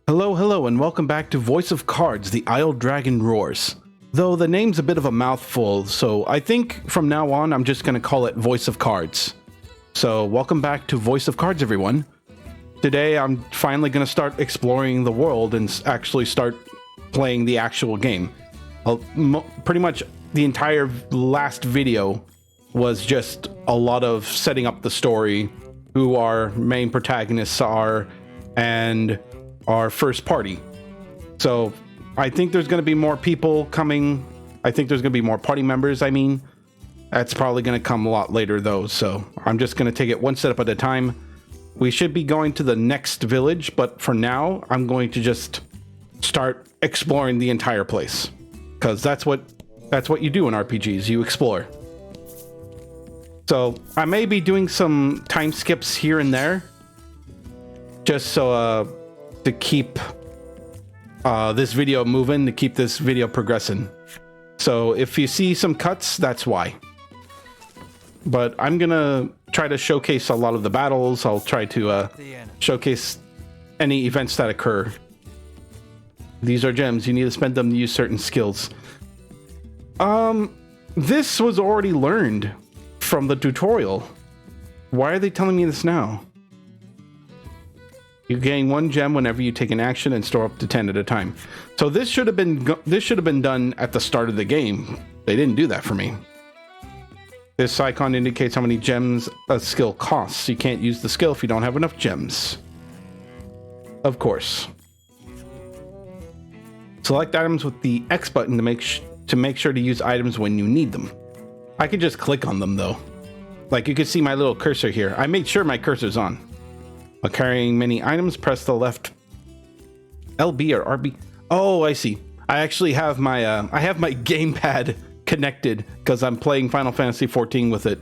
Hello, and welcome back to Voice of Cards, the Isle Dragon Roars. Though the name's a bit of a mouthful, so I think from now on I'm just going to call it Voice of Cards. So welcome back to Voice of Cards, everyone. Today I'm finally going to start exploring the world and actually start playing the actual game. Pretty much the entire last video was just a lot of setting up the story, who our main protagonists are, and our first party. So I think there's going to be more people coming. I think there's going to be more party members. I mean, that's probably going to come a lot later though. So I'm just going to take it one step at a time. We should be going to the next village, but for now I'm going to just start exploring the entire place, because that's what you do in RPGs. You explore. So I may be doing some time skips here and there, just so to keep this video moving, to keep this video progressing. So if you see some cuts, that's why. But I'm gonna try to showcase a lot of the battles. I'll try to showcase any events that occur. These are gems. You need to spend them to use certain skills. This was already learned from the tutorial. Why are they telling me this now? You gain 1 gem whenever you take an action and store up to 10 at a time. So this should have been done at the start of the game. They didn't do that for me. This icon indicates how many gems a skill costs. You can't use the skill if you don't have enough gems. Of course. Select items with the X button to make sure to use items when you need them. I can just click on them though. Like you can see my little cursor here. I made sure my cursor's on. While carrying many items, press the left LB or RB. Oh, I see. I actually have my gamepad connected because I'm playing Final Fantasy XIV with it.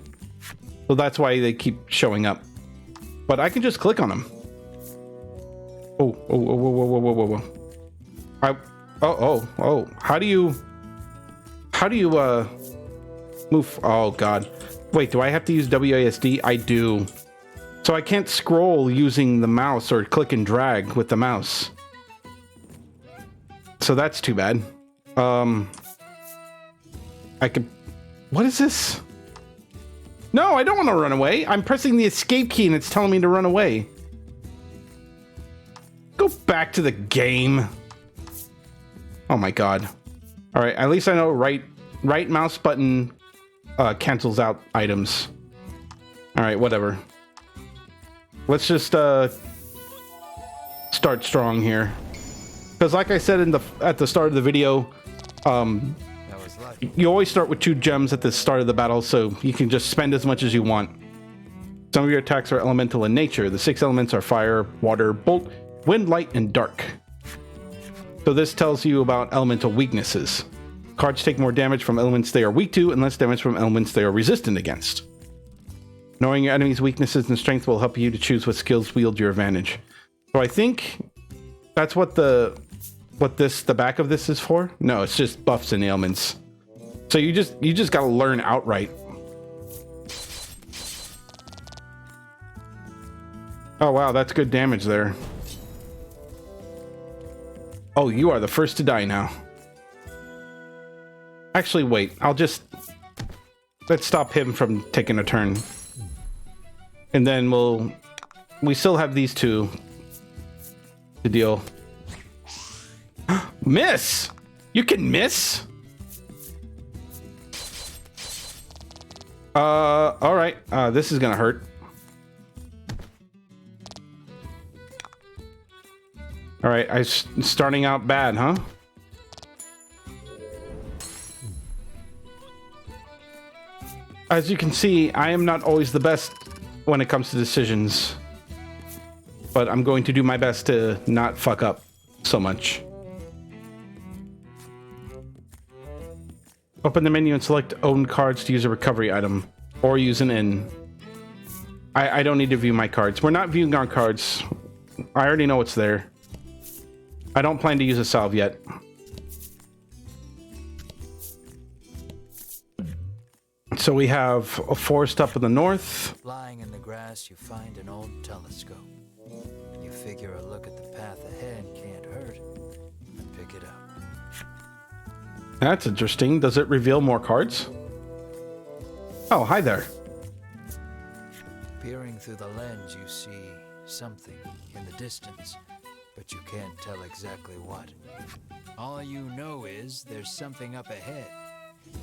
So that's why they keep showing up. But I can just click on them. Whoa. How do you move? Oh God. Wait, do I have to use WASD? I do. So I can't scroll using the mouse or click and drag with the mouse. So that's too bad. I could... What is this? No, I don't want to run away. I'm pressing the escape key and it's telling me to run away. Go back to the game. Oh my God. All right, at least I know right mouse button cancels out items. All right, whatever. Let's just start strong here, because like I said at the start of the video, you always start with 2 gems at the start of the battle, so you can just spend as much as you want. Some of your attacks are elemental in nature. The 6 elements are fire, water, bolt, wind, light, and dark. So this tells you about elemental weaknesses. Cards take more damage from elements they are weak to and less damage from elements they are resistant against. Knowing your enemy's weaknesses and strength will help you to choose what skills wield your advantage. So I think that's what the back of this is for. No, it's just buffs and ailments. So you just gotta learn outright. Oh wow, that's good damage there. Oh, you are the first to die now. Actually, wait. Let's stop him from taking a turn. And then we still have these 2 to deal. Miss! You can miss? All right. This is gonna hurt. All right, I'm starting out bad, huh? As you can see, I am not always the best when it comes to decisions, but I'm going to do my best to not fuck up so much. Open the menu and select own cards to use a recovery item or use an in. I don't need to view my cards. We're not viewing our cards. I already know what's there. I don't plan to use a salve yet. So we have a forest up in the north. Lying in the grass, you find an old telescope. You figure a look at the path ahead can't That's interesting. Does it reveal more cards? Oh, hi there. Peering through the lens, you see something in the distance, but you can't tell exactly what. All you know is there's something up ahead.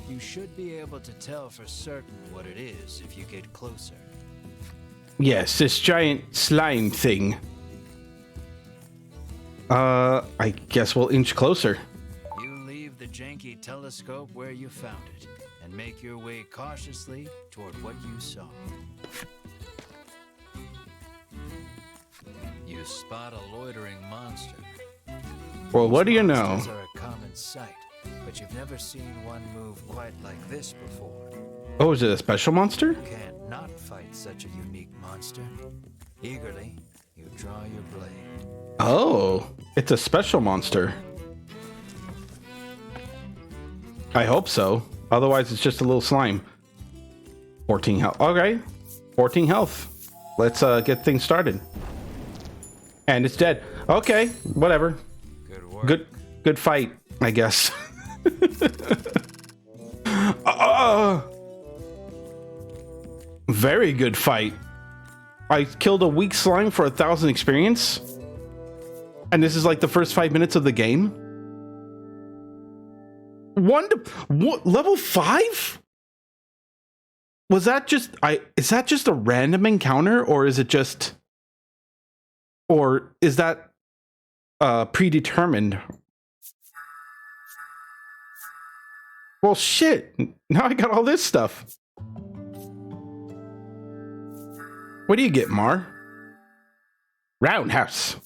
You should be able to tell for certain what it is if you get closer. Yes, this giant slime thing. I guess we'll inch closer. You leave the janky telescope where you found it and make your way cautiously toward what you saw. You spot a loitering monster. Well, what do you know? Monsters are a common sight, but you've never seen one move quite like this before. Oh, is it a special monster? You can't not fight such a unique monster. Eagerly, you draw your blade. Oh, it's a special monster. I hope so. Otherwise, it's just a little slime. 14 health. Okay, 14 health. Let's get things started. And it's dead. Okay, whatever. Good work. Good fight, I guess. Very good fight. I killed a weak slime for 1,000 experience. And this is like the first 5 minutes of the game. Level 5? Was that just is that just a random encounter, or is it just, or is that predetermined? Well, shit. Now I got all this stuff. What do you get, Mar? Roundhouse.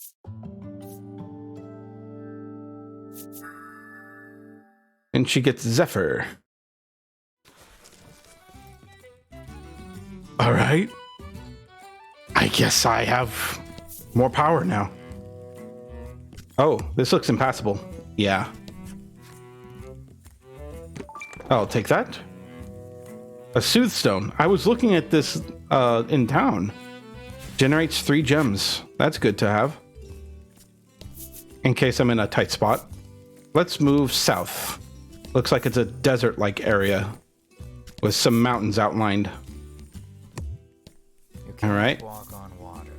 And she gets Zephyr. All right. I guess I have more power now. Oh, this looks impassable. Yeah. I'll take that. A Soothstone. I was looking at this in town. Generates 3 gems. That's good to have. In case I'm in a tight spot. Let's move south. Looks like it's a desert-like area with some mountains outlined. You can't all right. walk on water.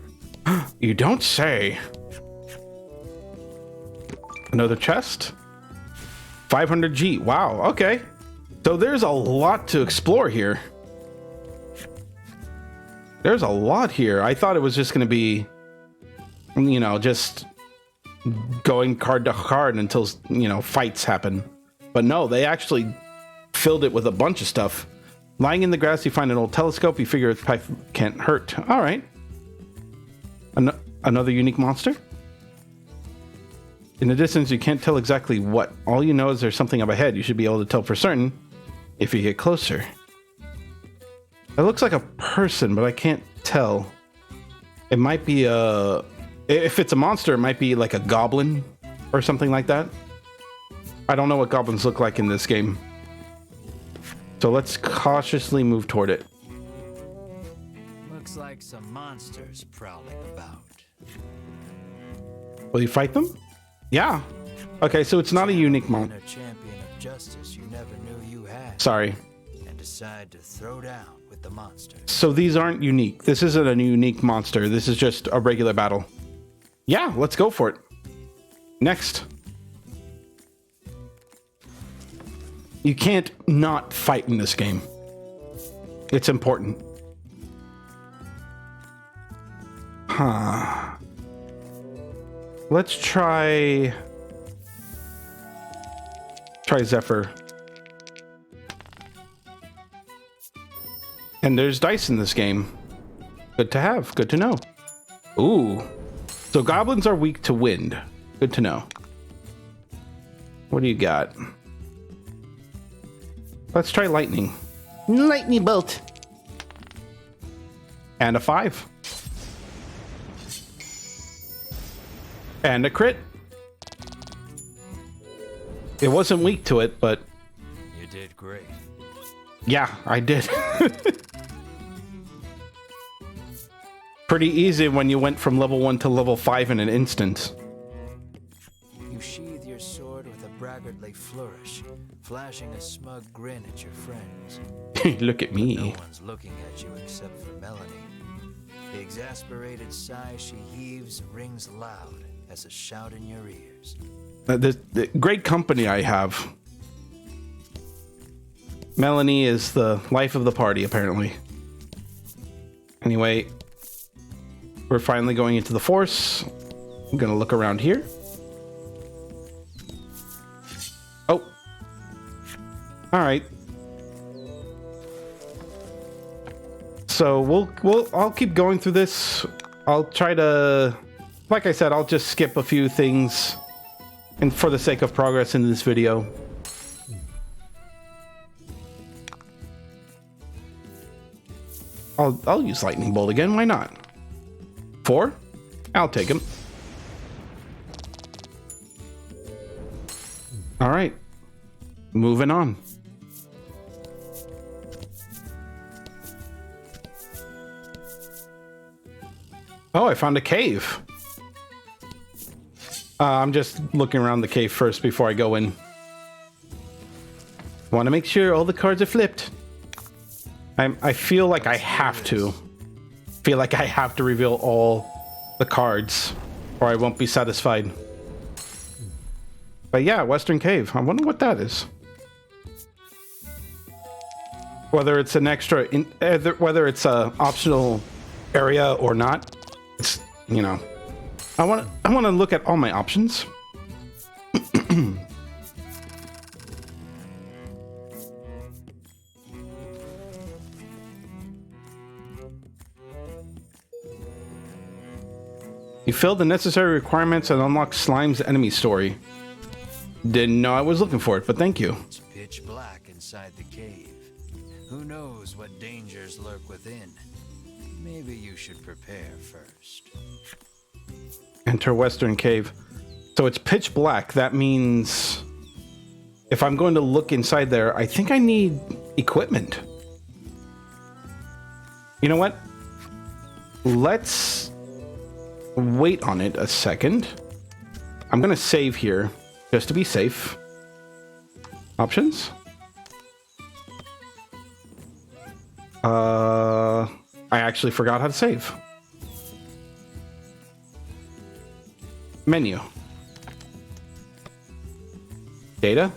You don't say. Another chest. 500G. Wow. Okay. So there's a lot to explore here. There's a lot here. I thought it was just going to be, you know, just going card to card until, you know, fights happen. But no, they actually filled it with a bunch of stuff. Lying in the grass, you find an old telescope. You figure its pipe can't hurt. All right. Another unique monster. In the distance, you can't tell exactly what. All you know is there's something up ahead. You should be able to tell for certain if you get closer. It looks like a person, but I can't tell. It might be a... If it's a monster, it might be like a goblin or something like that. I don't know what goblins look like in this game. So let's cautiously move toward it. Looks like some monsters prowling about. Will you fight them? Yeah. Okay, so it's not a unique A monster. champion of justice you never knew you had. Sorry. And decide to throw down with the monsters. So these aren't unique. This isn't a unique monster. This is just a regular battle. Yeah, let's go for it. Next. You can't not fight in this game. It's important. Huh. Let's try Zephyr. And there's dice in this game. Good to have. Good to know. Ooh. So goblins are weak to wind. Good to know. What do you got? Let's try lightning. Lightning bolt. And a 5. And a crit. It wasn't weak to it, but... You did great. Yeah, I did. Pretty easy when you went from level 1 to level 5 in an instant. You sheathe your sword with a braggartly flourish, flashing a smug grin at your friends. Look at me. No one's looking at you except for Melanie. The exasperated sigh she heaves rings loud as a shout in your ears. The great company I have. Melanie is the life of the party, apparently. Anyway, we're finally going into the force. I'm gonna look around here. Oh. All right. So I'll keep going through this. I'll try to, like I said, I'll just skip a few things, and for the sake of progress in this video. I'll use lightning bolt again. Why not? 4? I'll take him. All right. Moving on. Oh, I found a cave. I'm just looking around the cave first before I go in. Want to make sure all the cards are flipped. I feel like I have to. Feel like I have to reveal all the cards, or I won't be satisfied. But yeah, Western Cave. I wonder what that is. Whether it's an extra, whether it's a optional area or not. It's, you know, I want to look at all my options. You filled the necessary requirements and unlocked Slime's enemy story. Didn't know I was looking for it, but thank you. It's pitch black inside the cave. Who knows what dangers lurk within? Maybe you should prepare first. Enter Western Cave. So it's pitch black. That means if I'm going to look inside there, I think I need equipment. You know what? Let's wait on it a second. I'm going to save here just to be safe. Options. I actually forgot how to save. Menu. Data.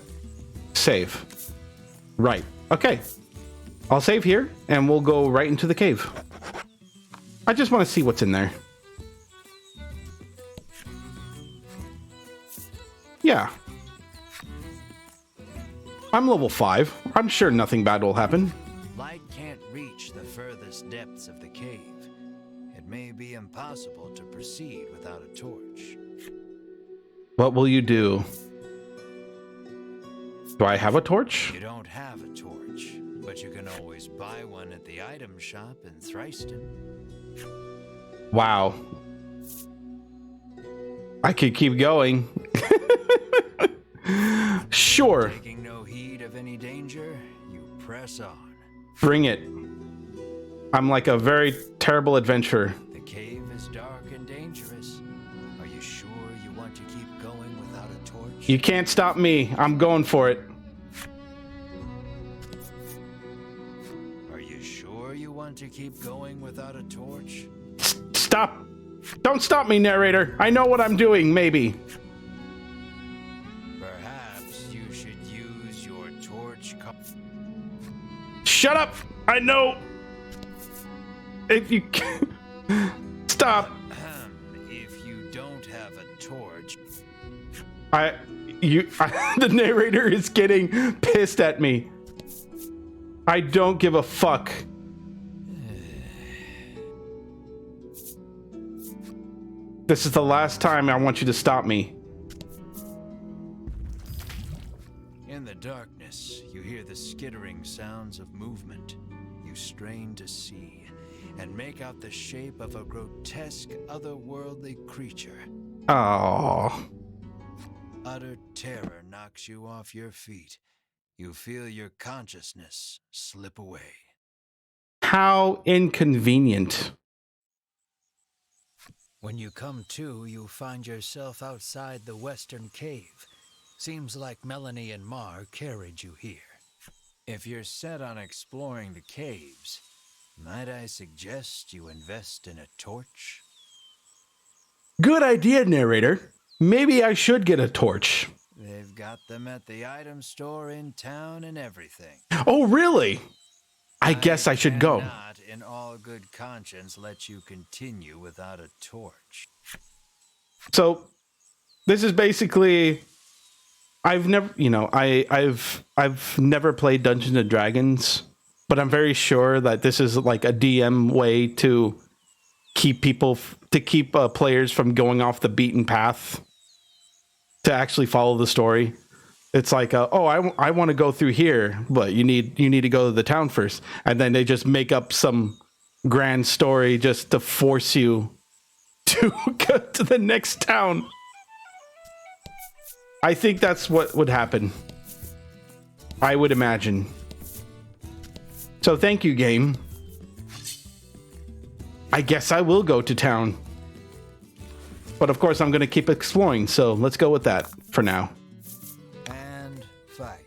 Save. Right. Okay. I'll save here and we'll go right into the cave. I just want to see what's in there. Yeah. I'm level 5. I'm sure nothing bad will happen. Light can't reach the furthest depths of the cave. It may be impossible to proceed without a torch. What will you do? Do I have a torch? You don't have a torch, but you can always buy one at the item shop in Thriston. Wow. I could keep going. Sure. Taking no heed of any danger, you press on. Bring it. I'm like a very terrible adventurer. The cave is dark and dangerous. Are you sure you want to keep going without a torch? You can't stop me. I'm going for it. Are you sure you want to keep going without a torch? Stop. Don't stop me, narrator. I know what I'm doing, maybe. Perhaps you should use your torch. Shut up. I know. If you stop. If you don't have a torch. The narrator is getting pissed at me. I don't give a fuck. This is the last time I want you to stop me. In the darkness, you hear the skittering sounds of movement. You strain to see and make out the shape of a grotesque, otherworldly creature. Oh. Utter terror knocks you off your feet. You feel your consciousness slip away. How inconvenient. When you come to, you find yourself outside the western cave. Seems like Melanie and Mar carried you here. If you're set on exploring the caves, might I suggest you invest in a torch? Good idea, narrator. Maybe I should get a torch. They've got them at the item store in town and everything. Oh, really? I guess I should go. Not in all good conscience let you continue without a torch. So, this is basically, I've never, I've never played Dungeons and Dragons, but I'm very sure that this is like a DM way to keep players from going off the beaten path, to actually follow the story. It's like, I want to go through here, but you need to go to the town first, and then they just make up some grand story just to force you to go to the next town. I think that's what would happen. I would imagine. So thank you, game. I guess I will go to town. But of course I'm going to keep exploring, so let's go with that for now. And fight.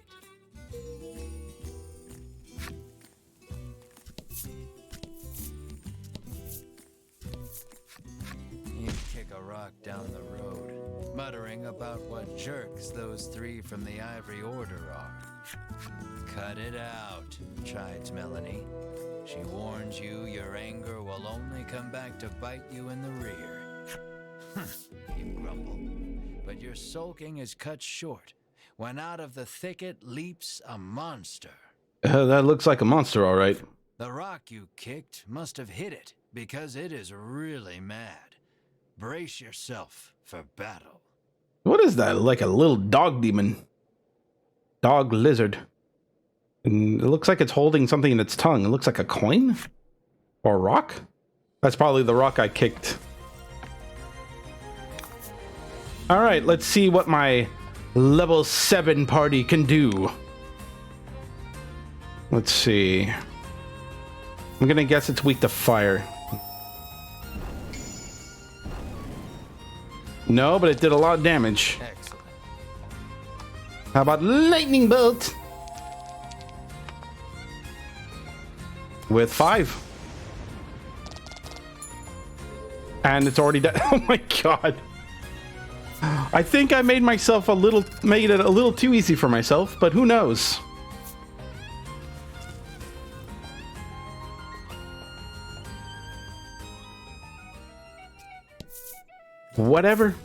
You kick a rock down the road, muttering about what jerks those three from the Ivory Order are. Cut it out, chides Melanie. She warns you your anger will only come back to bite you in the rear. You grumble, but your sulking is cut short when out of the thicket leaps a monster. That looks like a monster, all right. The rock you kicked must have hit it because it is really mad. Brace yourself for battle. What is that? Like a little dog demon. Dog lizard. And it looks like it's holding something in its tongue. It looks like a coin? Or a rock? That's probably the rock I kicked. Alright, let's see what my level 7 party can do. Let's see. I'm gonna guess it's weak to fire. No, but it did a lot of damage. Excellent. How about lightning bolt? With 5. And it's already dead. Oh my god. I think I made it a little too easy for myself, but who knows? Whatever.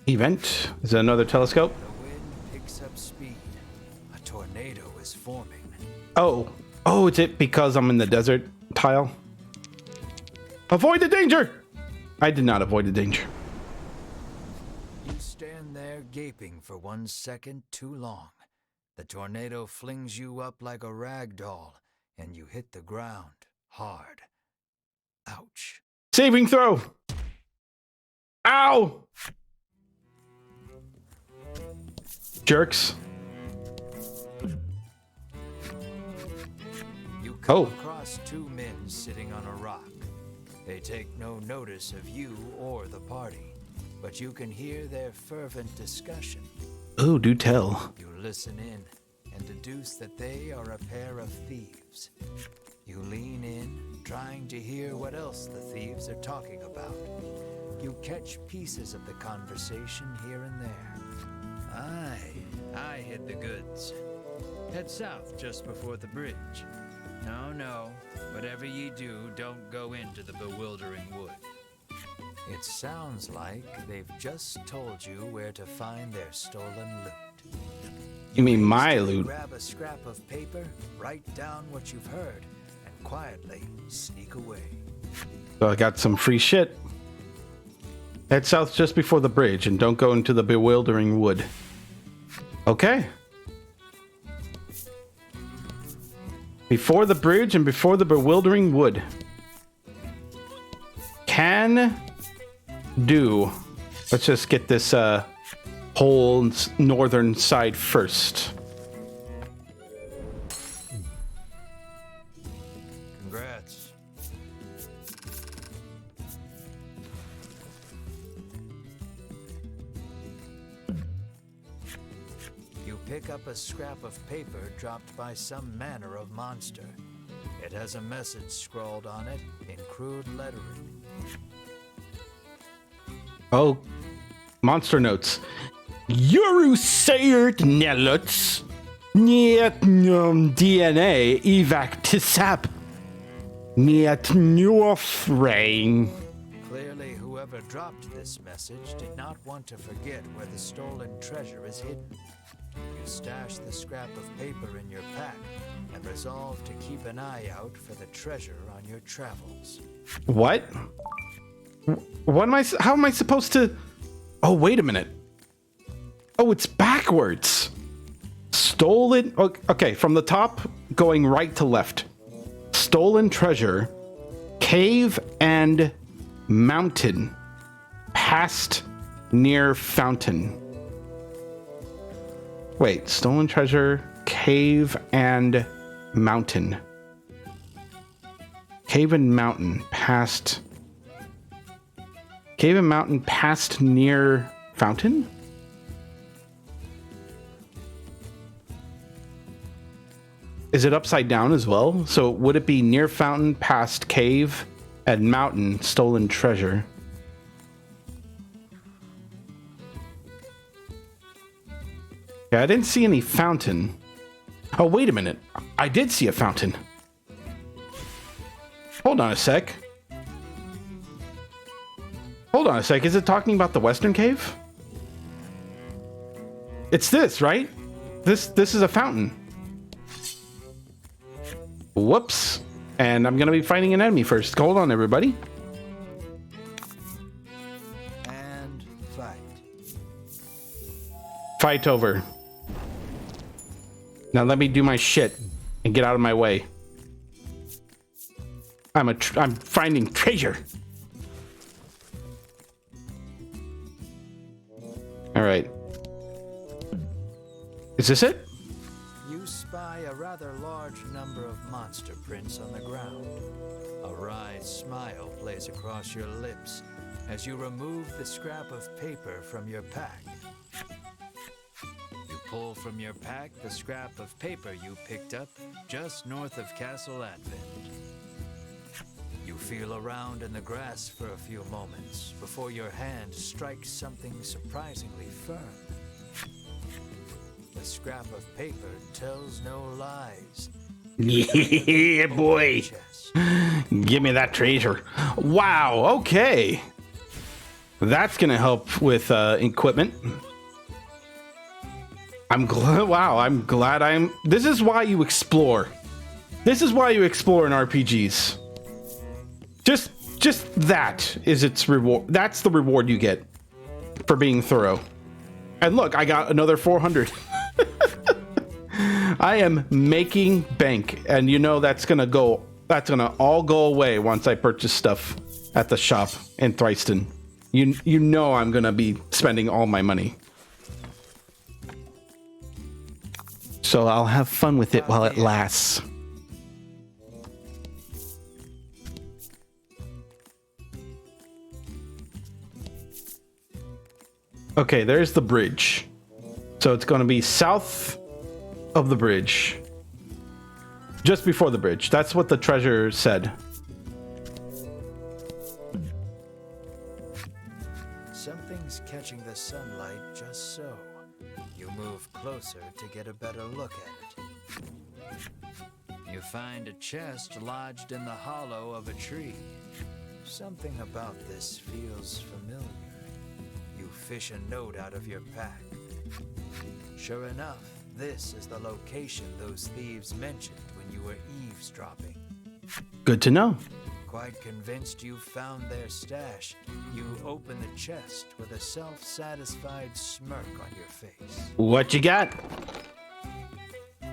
Event. Is there another telescope? The wind picks up speed. A tornado is forming. Oh, it's it because I'm in the desert tile? Avoid the danger! I did not avoid the danger. You stand there gaping for 1 second too long. The tornado flings you up like a rag doll, and you hit the ground hard. Ouch. Saving throw! Ow! Jerks. You come across 2 men sitting on a rock. They take no notice of you or the party, but you can hear their fervent discussion. Oh, do tell. You listen in and deduce that they are a pair of thieves. You lean in, trying to hear what else the thieves are talking about. You catch pieces of the conversation here and there. I hid the goods. Head south just before the bridge. No, whatever ye do, don't go into the bewildering wood. It sounds like they've just told you where to find their stolen loot. You mean my loot? Grab a scrap of paper, write down what you've heard, and quietly sneak away. So I got some free shit. Head south just before the bridge and don't go into the bewildering wood. Okay. Before the bridge and before the bewildering wood. Can do. Let's just get this whole northern side first. Congrats. pick up a scrap of paper dropped by some manner of monster. It has a message scrawled on it in crude lettering. Oh, monster notes. Yoru sayert neluts. Niet DNA evac tisap. Niet nuofrain. Clearly, whoever dropped this message did not want to forget where the stolen treasure is hidden. You stash the scrap of paper in your pack and resolve to keep an eye out for the treasure on your travels. What? What am I? How am I supposed to? Oh, wait a minute. Oh, it's backwards. Stolen. Okay, from the top, going right to left. Stolen treasure, cave and mountain, past near fountain. Wait, stolen treasure, cave and mountain. Cave and mountain, past. Cave and mountain, past near fountain? Is it upside down as well? So would it be near fountain, past cave, and mountain, stolen treasure? Yeah, I didn't see any fountain. Oh, wait a minute. I did see a fountain. Hold on a sec. Hold on a sec. Is it talking about the Western Cave? It's this, right? This is a fountain. Whoops. And I'm going to be fighting an enemy first. Hold on, everybody. And fight. Fight over. Now let me do my shit and get out of my way. I'm finding treasure. All right. Is this it? You spy a rather large number of monster prints on the ground. A wry smile plays across your lips as you remove the scrap of paper from your pack. You pull from your pack the scrap of paper you picked up just north of Castle Advent. You feel around in the grass for a few moments before your hand strikes something surprisingly firm. The scrap of paper tells no lies. Yeah, boy. Give me that treasure. Wow, okay. That's going to help with equipment. I'm glad. Wow, I'm glad I'm. This is why you explore. This is why you explore in RPGs. Just that is its reward. That's the reward you get for being thorough. And look, I got another 400. I am making bank, and you know that's gonna all go away once I purchase stuff at the shop in Thriston. You know I'm gonna be spending all my money. So I'll have fun with it while it lasts. Okay, there's the bridge. So it's going to be south of the bridge. Just before the bridge. That's what the treasure said. Something's catching the sunlight just so. You move closer to get a better look at it. You find a chest lodged in the hollow of a tree. Something about this feels familiar. You fish a note out of your pack. Sure enough, this is the location those thieves mentioned when you were eavesdropping. Good to know. Quite convinced you found their stash, you open the chest with a self-satisfied smirk on your face. What you got?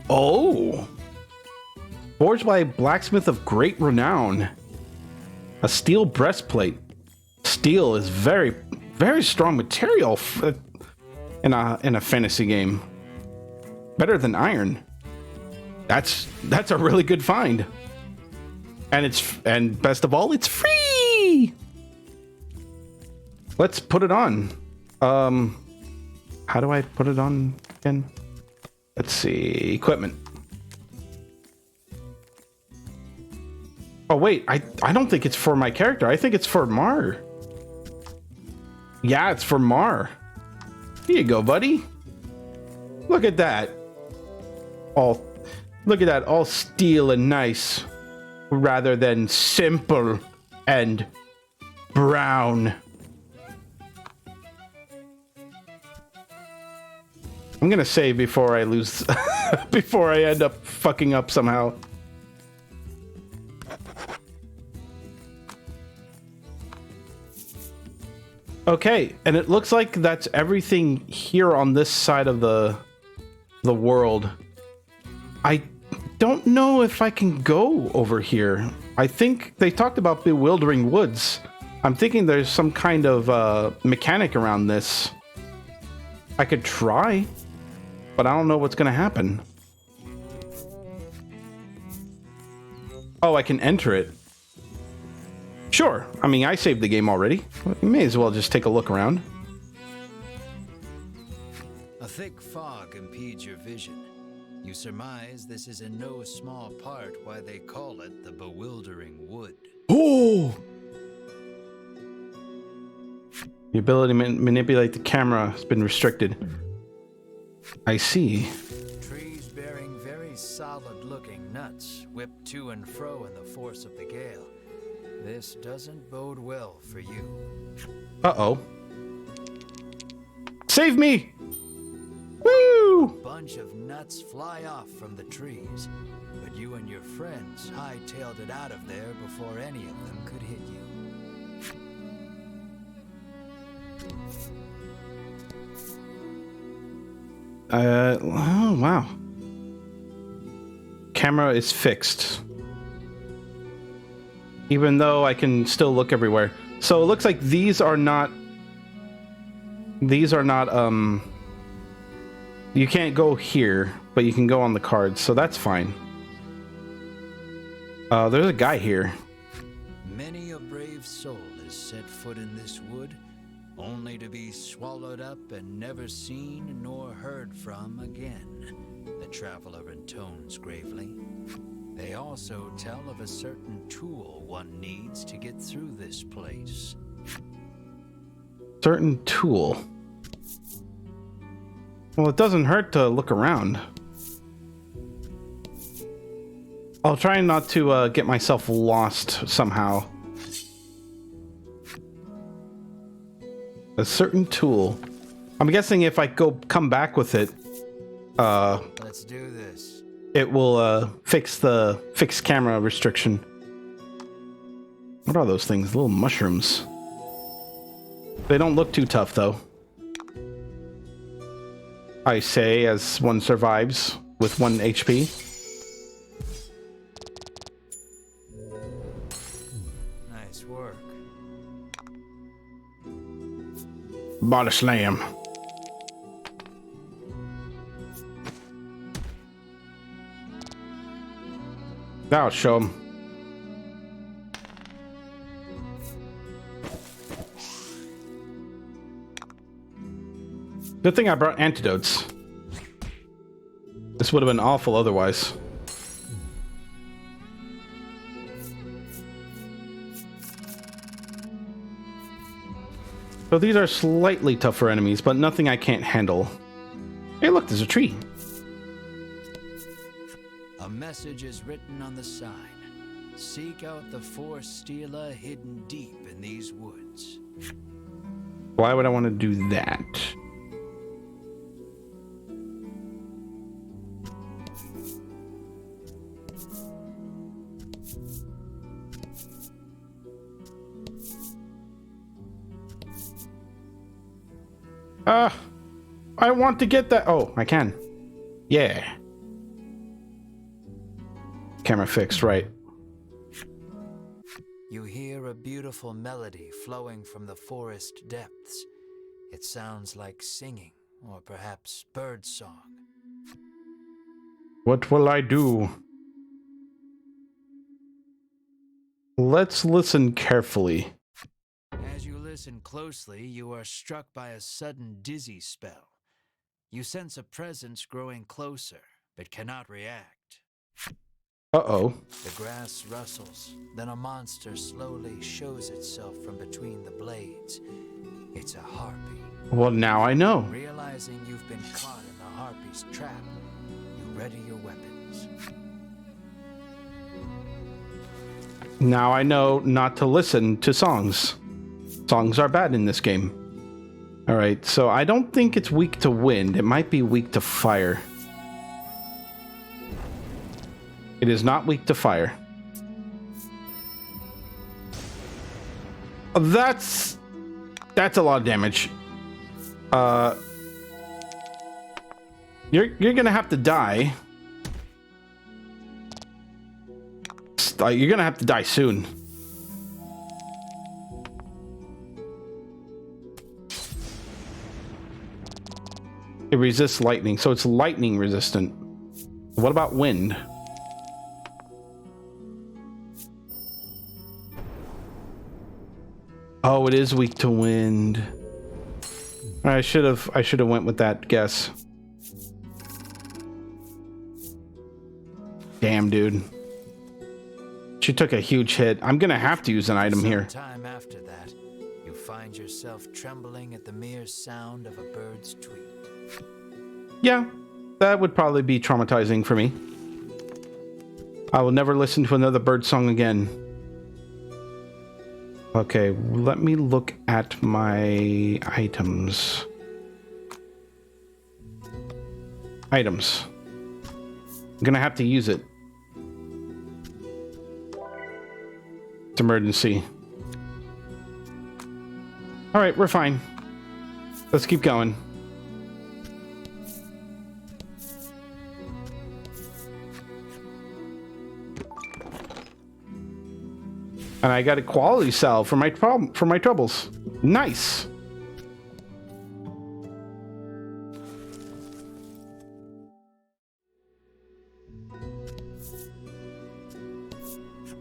Oh! Forged by a blacksmith of great renown. A steel breastplate. Steel is very, very strong material in a fantasy game. Better than iron. That's a really good find. And best of all, it's free. Let's put it on. How do I put it on again? Let's see. Equipment. Oh, wait. I don't think it's for my character. I think it's for Mar. Yeah, it's for Mar. Here you go, buddy. Look at that. Look at that. All steel and nice. Rather than simple and brown. I'm gonna save before I lose, before I end up fucking up somehow. Okay, and it looks like that's everything here on this side of the world. I don't know if I can go over here. I think they talked about bewildering woods. I'm thinking there's some kind of mechanic around this. I could try, but I don't know what's gonna happen. Oh, I can enter it. Sure. I mean, I saved the game already. You may as well just take a look around. A thick fog impedes your vision. You surmise this is in no small part why they call it the Bewildering Wood. Oh! The ability to manipulate the camera has been restricted. I see. Trees bearing very solid-looking nuts whip to and fro in the force of the gale. This doesn't bode well for you. Uh-oh. Save me! Woo! A bunch of nuts fly off from the trees, but you and your friends hightailed it out of there before any of them could hit you. Oh, wow. Camera is fixed. Even though I can still look everywhere. So it looks like these are not, you can't go here, but you can go on the cards, so that's fine. There's a guy here. Many a brave soul has set foot in this wood, only to be swallowed up and never seen nor heard from again, the traveler intones gravely. They also tell of a certain tool one needs to get through this place. Certain tool. Well, it doesn't hurt to look around. I'll try not to get myself lost somehow. A certain tool. I'm guessing if I come back with it, let's do this. It will fix camera restriction. What are those things? Little mushrooms. They don't look too tough though. I say as one survives with 1 HP. Nice work. Body slam. Now show him. Good thing I brought antidotes. This would have been awful otherwise. So these are slightly tougher enemies, but nothing I can't handle. Hey, look, there's a tree. A message is written on the sign. Seek out the FoRgEt hidden deep in these woods. Why would I want to do that? I want to get that. Oh, I can. Yeah. Camera fixed, right. You hear a beautiful melody flowing from the forest depths. It sounds like singing, or perhaps birdsong. What will I do? Let's listen carefully. As you listen closely, you are struck by a sudden dizzy spell. You sense a presence growing closer, but cannot react. Uh-oh. The grass rustles, then a monster slowly shows itself from between the blades. It's a harpy. Well, now I know. Realizing you've been caught in the harpy's trap, you ready your weapons. Now I know not to listen to songs. Songs are bad in this game. All right, so I don't think it's weak to wind. It might be weak to fire. It is not weak to fire. That's a lot of damage. You're gonna have to die. You're gonna have to die soon. It resists lightning, so it's lightning resistant. What about wind? Oh, it is weak to wind. I should have went with that guess. Damn, dude. She took a huge hit. I'm gonna have to use an item here. Sometime after that, you find yourself trembling at the mere sound of a bird's tweet. Yeah, that would probably be traumatizing for me. I will never listen to another bird song again. Okay, let me look at my items. Items. I'm gonna have to use it. It's emergency. All right, we're fine. Let's keep going. And I got a quality salve for my troubles. Nice.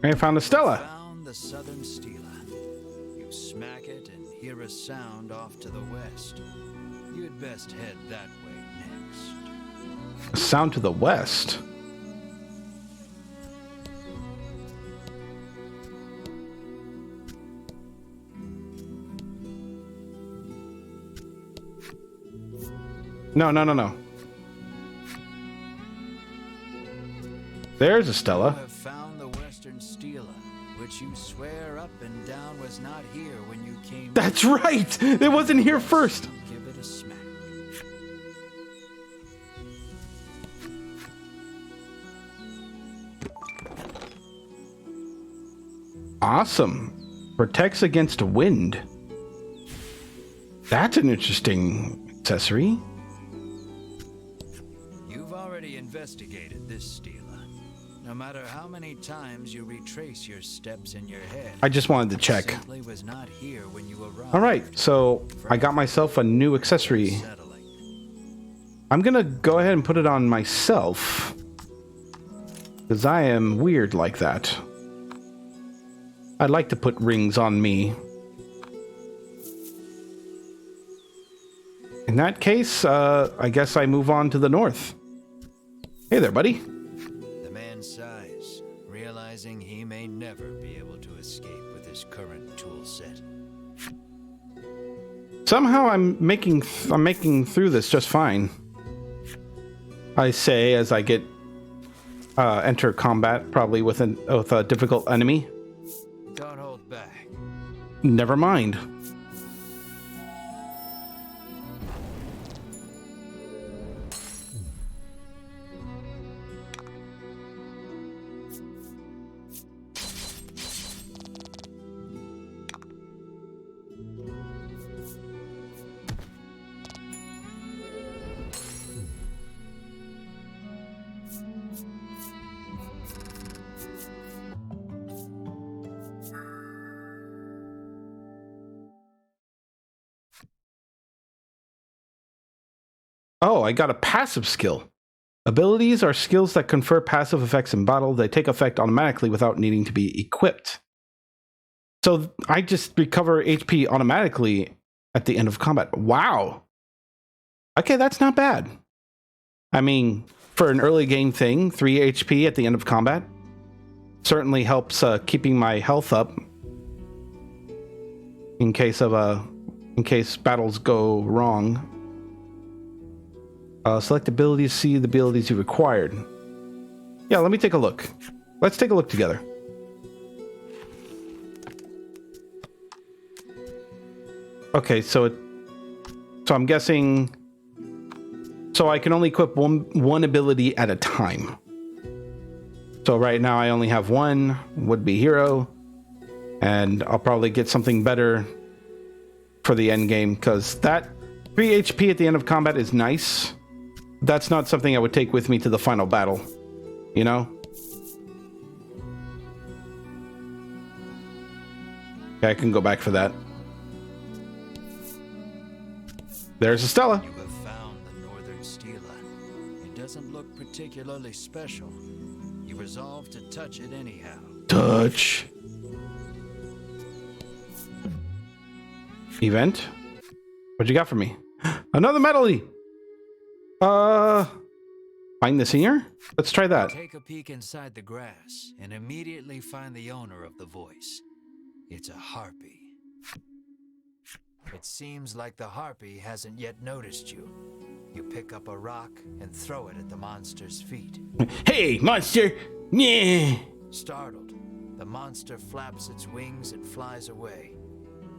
I found a Stella. Found the southern Stela. You smack it and hear a sound off to the west. You'd best head that way next. A sound to the west. No. There's a Stella. You have found the western Stela, which you swear up and down was not here when you came. That's right! It wasn't here first! Give it a smack. Awesome. Protects against wind. That's an interesting accessory. You've already investigated this Stela. No matter how many times you retrace your steps in your head, I just wanted to check. simply was not here when you arrived. All right, so I got myself a new accessory. I'm gonna go ahead and put it on myself, because I am weird like that. I'd like to put rings on me. In that case, I guess I move on to the north. Hey there, buddy. The man sighs, realizing he may never be able to escape with his current tool set. Somehow I'm making through this just fine. I say as I get enter combat, probably with a difficult enemy. Don't hold back. Never mind. Oh, I got a passive skill. Abilities are skills that confer passive effects in battle. They take effect automatically without needing to be equipped. So I just recover HP automatically at the end of combat. Wow. Okay, that's not bad. I mean, for an early game thing, 3 HP at the end of combat certainly helps keeping my health up in case battles go wrong. Select abilities, see the abilities you required. Yeah, let me take a look. Let's take a look together. Okay, so I'm guessing. So I can only equip one ability at a time. So right now I only have one would-be hero, and I'll probably get something better for the end game because that 3 HP at the end of combat is nice. That's not something I would take with me to the final battle, you know? Okay, I can go back for that. There's Estella. You have found the Northern Stela. It doesn't look particularly special. You resolve to touch it anyhow. Touch. Event? What you got for me? Another medley! Find the singer? Let's try that. Take a peek inside the grass and immediately find the owner of the voice. It's a harpy. It seems like the harpy hasn't yet noticed you. You pick up a rock and throw it at the monster's feet. Hey, monster! Yeah. Startled, the monster flaps its wings and flies away.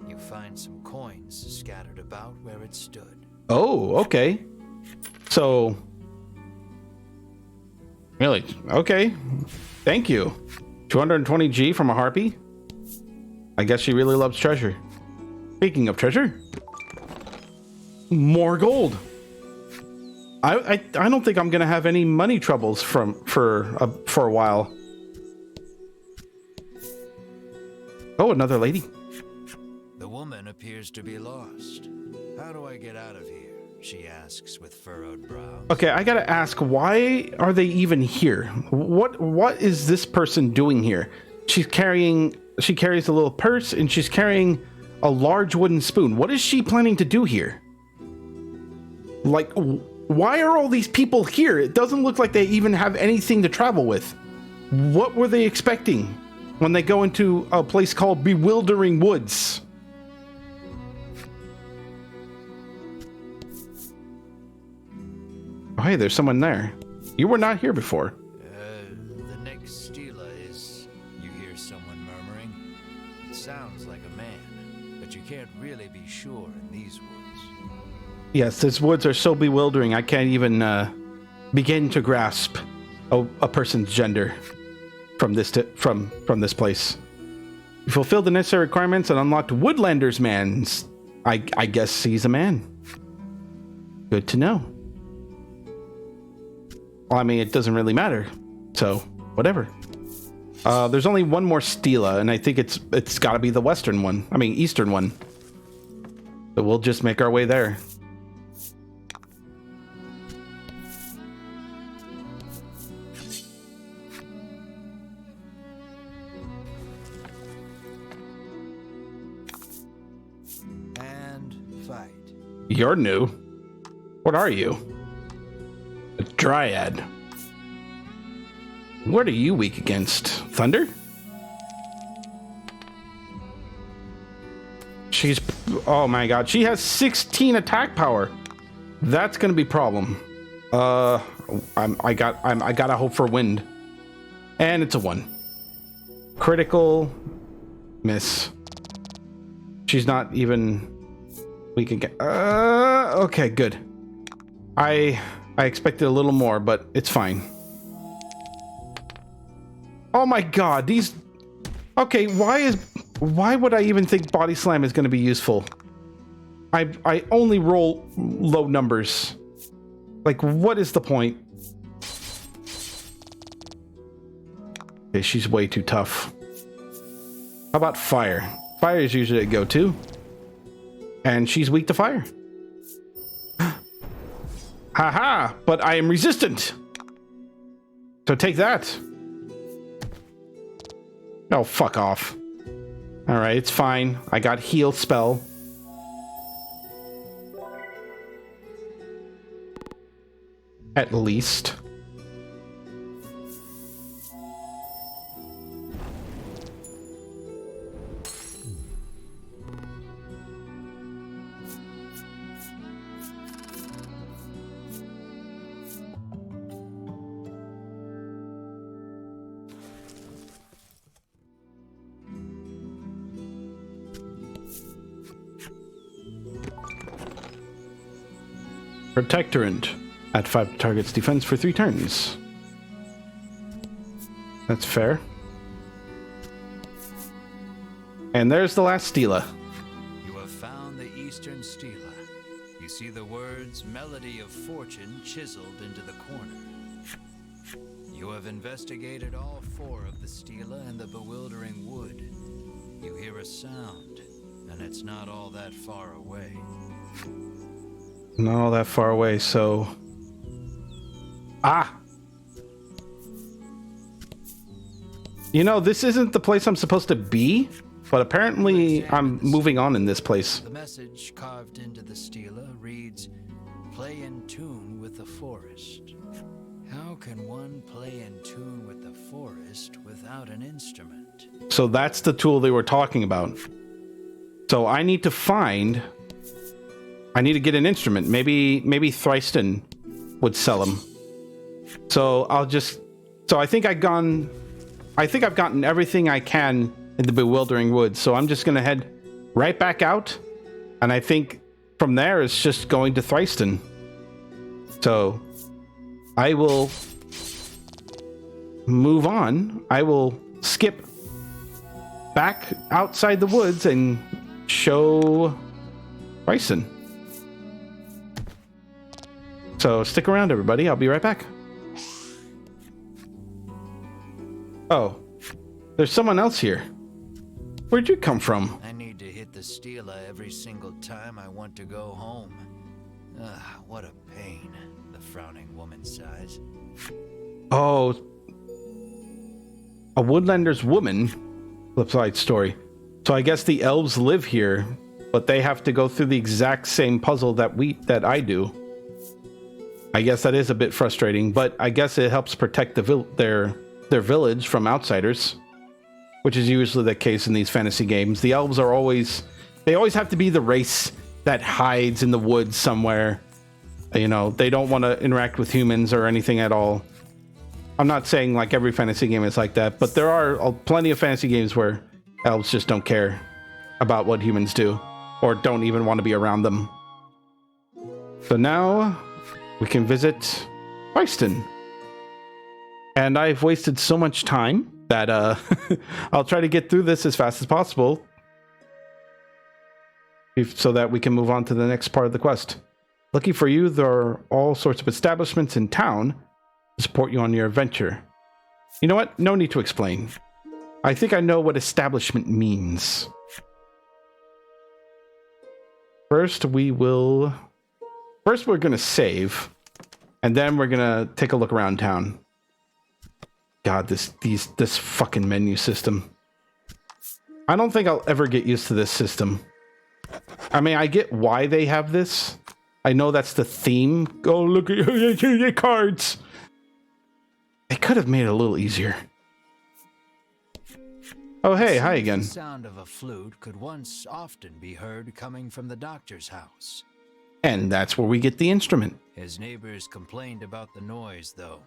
You find some coins scattered about where it stood. Oh, okay. So, really? Okay. Thank you. 220 G from a harpy? I guess she really loves treasure. Speaking of treasure, more gold. I don't think I'm gonna have any money troubles for a while. Oh, another lady. The woman appears to be lost. How do I get out of here? She asks with furrowed brows. Okay, I gotta ask, why are they even here? What is this person doing here? She carries a little purse and she's carrying a large wooden spoon. What is she planning to do here? Like, why are all these people here? It doesn't look like they even have anything to travel with. What were they expecting when they go into a place called Bewildering Woods? Oh, hey, there's someone there. You were not here before. The next Stela is... You hear someone murmuring. It sounds like a man, but you can't really be sure in these woods. Yes, these woods are so bewildering, I can't even begin to grasp a person's gender from this place. You fulfilled the necessary requirements and unlocked Woodlander's man. I guess he's a man. Good to know. Well, I mean, it doesn't really matter, so whatever. There's only one more Stela, and I think it's got to be the western one. I mean, eastern one. So we'll just make our way there. And fight. You're new. What are you? A dryad. What are you weak against? Thunder? Oh my god, she has 16 attack power. That's gonna be a problem. I gotta hope for wind. And it's a 1. Critical miss. She's not even weak again. Okay, good. I expected a little more, but it's fine. Oh my god, these... Okay, why would I even think Body Slam is going to be useful? I only roll low numbers. Like, what is the point? Okay, she's way too tough. How about fire? Fire is usually a go-to. And she's weak to fire. Haha, but I am resistant. So take that. Oh, fuck off. Alright, it's fine. I got heal spell. at least. Protectorant. Add 5 targets defense for 3 turns. That's fair. And there's the last Stela. You have found the Eastern Stela. You see the words Melody of Fortune chiseled into the corner. You have investigated all 4 of the Stela and the bewildering wood. You hear a sound, and it's not all that far away. Not all that far away, so... Ah! You know, this isn't the place I'm supposed to be, but apparently I'm moving on in this place. The message carved into the Stela reads, "Play in tune with the forest." How can one play in tune with the forest without an instrument? So that's the tool they were talking about. So I need to find... I need to get an instrument. Maybe Thryston would sell them. So I'll just... So I think I've gotten everything I can in the Bewildering Woods. So I'm just going to head right back out. And I think from there it's just going to Thryston. So I will move on. I will skip back outside the woods and show Thryston. So stick around, everybody. I'll be right back. Oh, there's someone else here. Where'd you come from? I need to hit the Stela every single time I want to go home. What a pain, the frowning woman sighs. Oh, a Woodlander's woman? Flipside story. So I guess the elves live here, but they have to go through the exact same puzzle that I do. I guess that is a bit frustrating, but I guess it helps protect their village from outsiders, which is usually the case in these fantasy games. The elves are always have to be the race that hides in the woods somewhere. You know, they don't want to interact with humans or anything at all. I'm not saying like every fantasy game is like that, but there are plenty of fantasy games where elves just don't care about what humans do or don't even want to be around them. So now we can visit Thryston. And I've wasted so much time that I'll try to get through this as fast as possible so that we can move on to the next part of the quest. Lucky for you, there are all sorts of establishments in town to support you on your adventure. You know what? No need to explain. I think I know what establishment means. First, we're going to save, and then we're going to take a look around town. God, this fucking menu system. I don't think I'll ever get used to this system. I mean, I get why they have this. I know that's the theme. Oh, look at your cards. They could have made it a little easier. Oh, hey, hi again. The sound of a flute could once often be heard coming from the doctor's house. And that's where we get the instrument. His neighbors complained about the noise, though,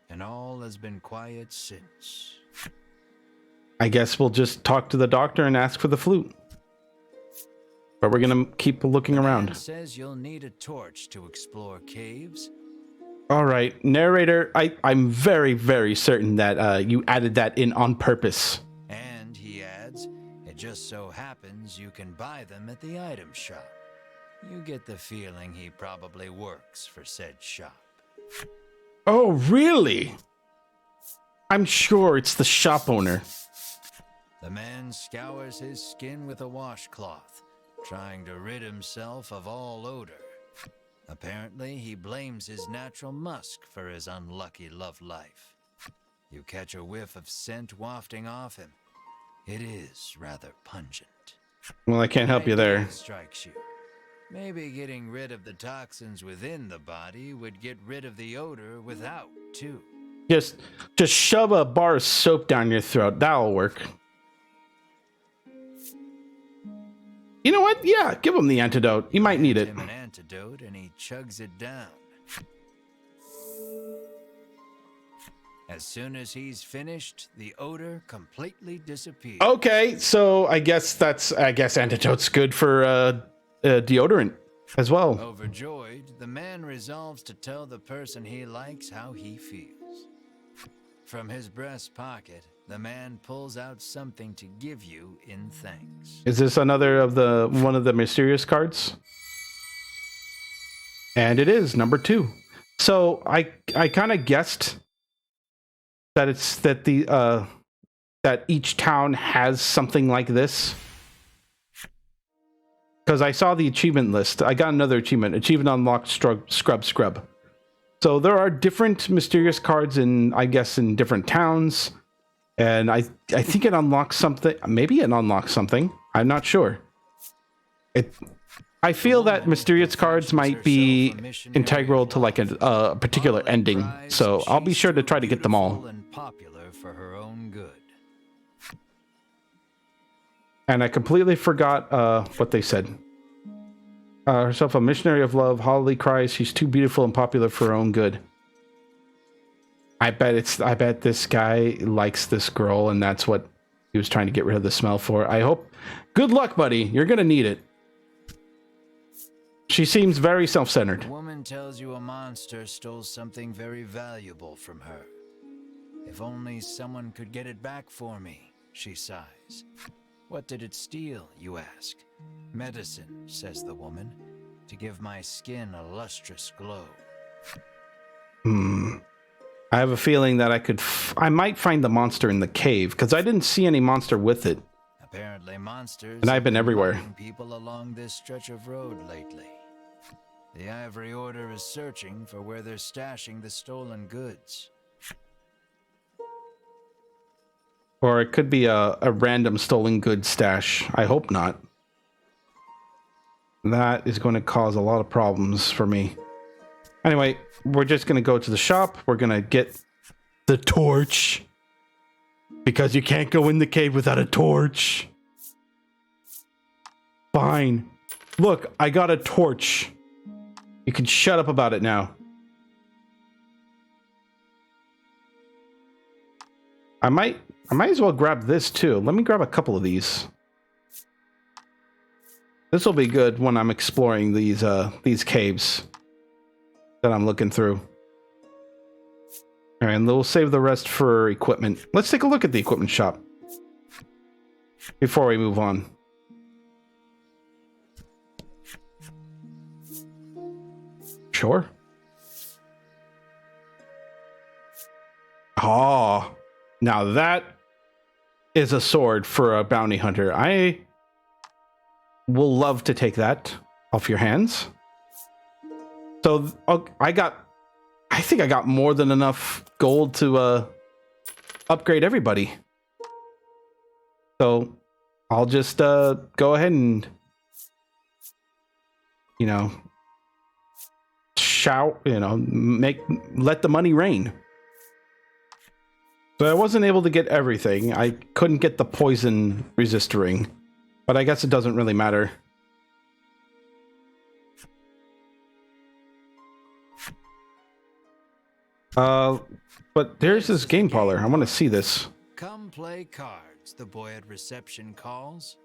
and all has been quiet since. I guess we'll just talk to the doctor and ask for the flute. But we're gonna keep looking around. Man says you'll need a torch to explore caves. All right, narrator, I'm very, very certain that you added that in on purpose. And he adds, it just so happens you can buy them at the item shop. You get the feeling he probably works for said shop. Oh, really? I'm sure it's the shop owner. The man scours his skin with a washcloth, trying to rid himself of all odor. Apparently, he blames his natural musk for his unlucky love life. You catch a whiff of scent wafting off him. It is rather pungent. Well, I can't help you there. Strikes you. Maybe getting rid of the toxins within the body would get rid of the odor without, too. Just shove a bar of soap down your throat. That'll work. You know what? Yeah, give him the antidote. You might need it. Him an antidote, and he chugs it down. As soon as he's finished, the odor completely disappears. Okay, so I guess antidote's good for deodorant as well. Overjoyed, the man resolves to tell the person he likes how he feels. From his breast pocket, the man pulls out something to give you in thanks. Is this another of one of the mysterious cards? And it is number 2. So I kind of guessed that it's that that each town has something like this, because I saw the achievement list. I got another achievement unlocked. Scrub. So there are different mysterious cards I guess in different towns, and I think it unlocks something. Maybe it unlocks something. I'm not sure. I feel that mysterious cards might be integral to like a particular ending, so I'll be sure to try to get them all. And I completely forgot what they said. Herself a missionary of love, Holly cries she's too beautiful and popular for her own good. I bet this guy likes this girl, and that's what he was trying to get rid of the smell for. I hope. Good luck, buddy. You're gonna need it. She seems very self-centered. A woman tells you a monster stole something very valuable from her. If only someone could get it back for me, she sighs. What did it steal, you ask? Medicine, says the woman, to give my skin a lustrous glow. I have a feeling that I might find the monster in the cave, because I didn't see any monster with it. Apparently monsters and I've been everywhere. People along this stretch of road lately. The Ivory Order is searching for where they're stashing the stolen goods. Or it could be a random stolen goods stash. I hope not. That is going to cause a lot of problems for me. Anyway, we're just going to go to the shop. We're going to get the torch. Because you can't go in the cave without a torch. Fine. Look, I got a torch. You can shut up about it now. I might as well grab this too. Let me grab a couple of these. This will be good when I'm exploring these caves that I'm looking through. All right, and we'll save the rest for equipment. Let's take a look at the equipment shop before we move on. Sure. Oh, now that is a sword for a bounty hunter. I will love to take that off your hands. So I think I got more than enough gold to upgrade everybody. So I'll just go ahead and, you know, let the money rain. So I wasn't able to get everything. I couldn't get the poison resist ring, but I guess it doesn't really matter. But there's this game parlor. I want to see this. Come play cards, the boy at reception calls.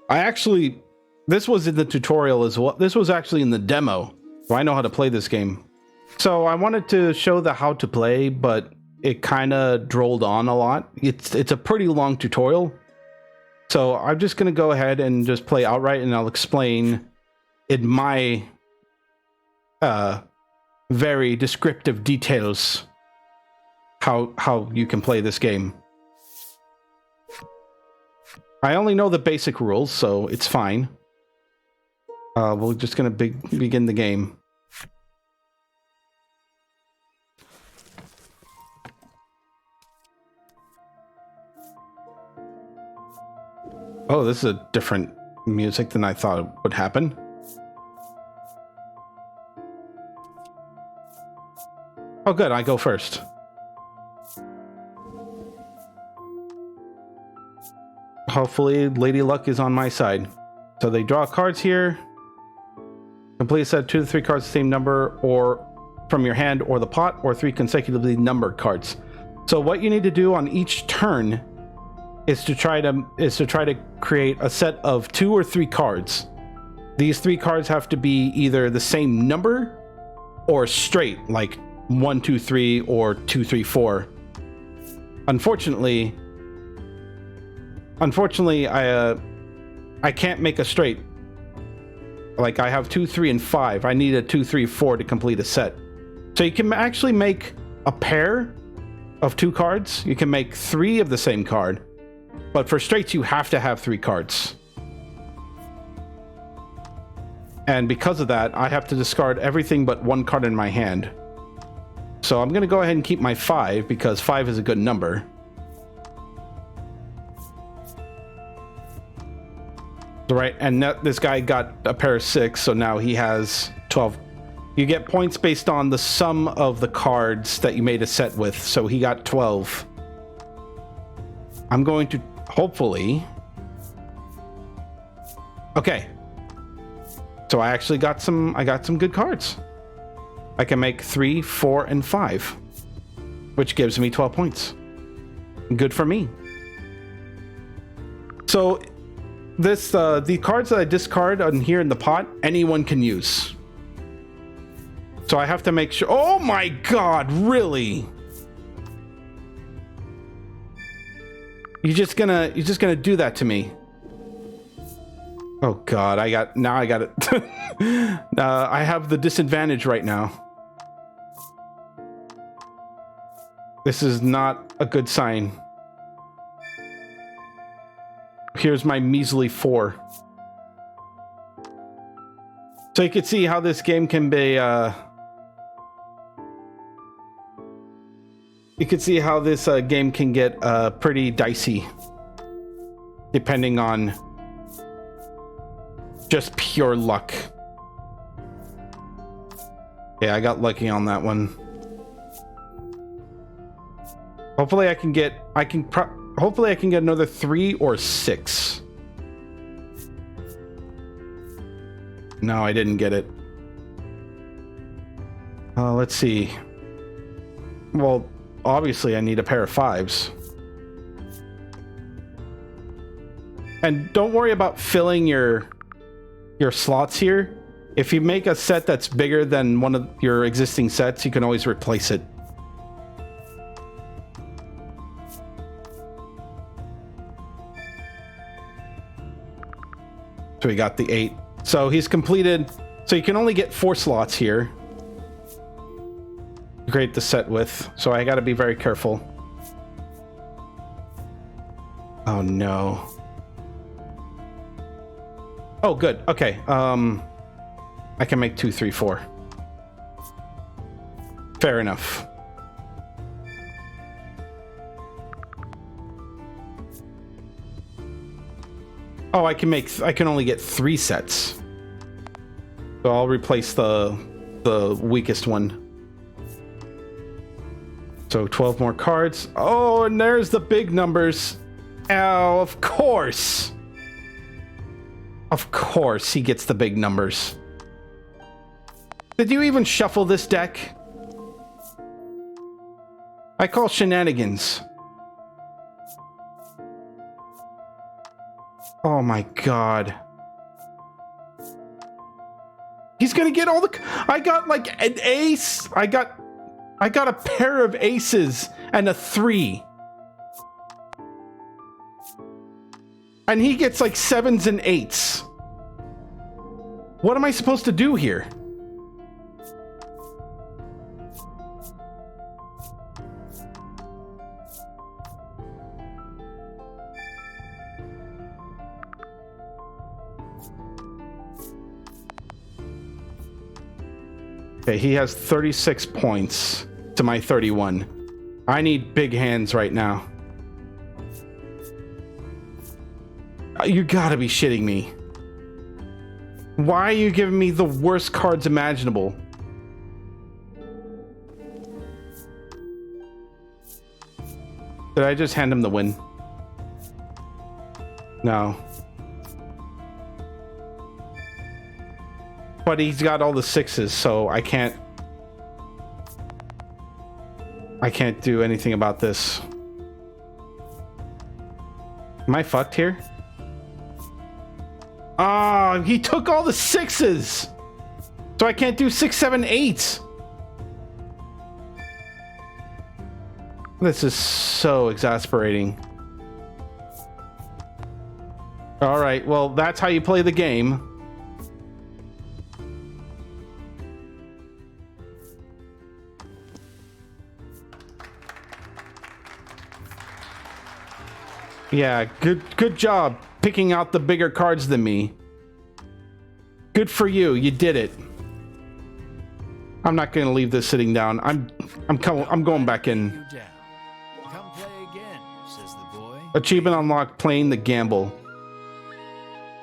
This was in the tutorial as well. This was actually in the demo, so I know how to play this game. So I wanted to show the how to play, but it kind of drolled on a lot. It's a pretty long tutorial. So I'm just going to go ahead and just play outright, and I'll explain in my very descriptive details how you can play this game. I only know the basic rules, so it's fine. We're just going to begin the game. Oh, this is a different music than I thought would happen. Oh, good. I go first. Hopefully, Lady Luck is on my side. So they draw cards here. Complete a set of 2 to 3 cards, the same number, or from your hand or the pot, or 3 consecutively numbered cards. So what you need to do on each turn is to try to create a set of 2 or 3 cards. These 3 cards have to be either the same number or straight, like 1, 2, 3, or 2, 3, 4. Unfortunately, I can't make a straight. Like, I have 2, 3, and 5. I need a 2, 3, 4 to complete a set. So you can actually make a pair of 2 cards. You can make 3 of the same card. But for straights, you have to have 3 cards. And because of that, I have to discard everything but 1 card in my hand. So I'm going to go ahead and keep my 5, because 5 is a good number. Right, and this guy got a pair of 6, so now he has 12. You get points based on the sum of the cards that you made a set with, so he got 12. I'm going to hopefully... Okay. So I actually got some good cards. I can make 3, 4, and 5, which gives me 12 points. Good for me. So the cards that I discard on here in the pot, anyone can use. So I have to make sure. Oh my god, really? You're just gonna do that to me? Oh god, I got it. I have the disadvantage right now. This is not a good sign. Here's my measly 4. So you can see how this game can be, you can see how this game can get pretty dicey. Depending on just pure luck. Yeah, I got lucky on that one. Hopefully I can get, hopefully I can get another 3 or 6. No, I didn't get it. Let's see. Well, obviously I need a pair of 5s. And don't worry about filling your slots here. If you make a set that's bigger than one of your existing sets, you can always replace it. So we got the 8. So he's completed. So you can only get 4 slots here to create the set with. So I got to be very careful. Oh no. Oh, good. Okay. I can make 2, 3, 4. Fair enough. Oh, I can only get 3 sets. So I'll replace the weakest one. So 12 more cards. Oh, and there's the big numbers. Oh, of course. Of course he gets the big numbers. Did you even shuffle this deck? I call shenanigans. Oh my god. He's gonna get all the... I got like an ace. I got a pair of aces and a 3. And he gets like 7s and 8s. What am I supposed to do here? Okay, he has 36 points to my 31. I need big hands right now. You gotta be shitting me. Why are you giving me the worst cards imaginable? Did I just hand him the win? No. But he's got all the sixes, so I can't do anything about this. Am I fucked here? Ah, he took all the sixes! So I can't do 6, 7, 8. This is so exasperating. All right, well, that's how you play the game. Yeah, good job picking out the bigger cards than me. Good for you. You did it. I'm not going to leave this sitting down. I'm going back in. Come play again, says the boy. Achievement unlocked, playing the gamble.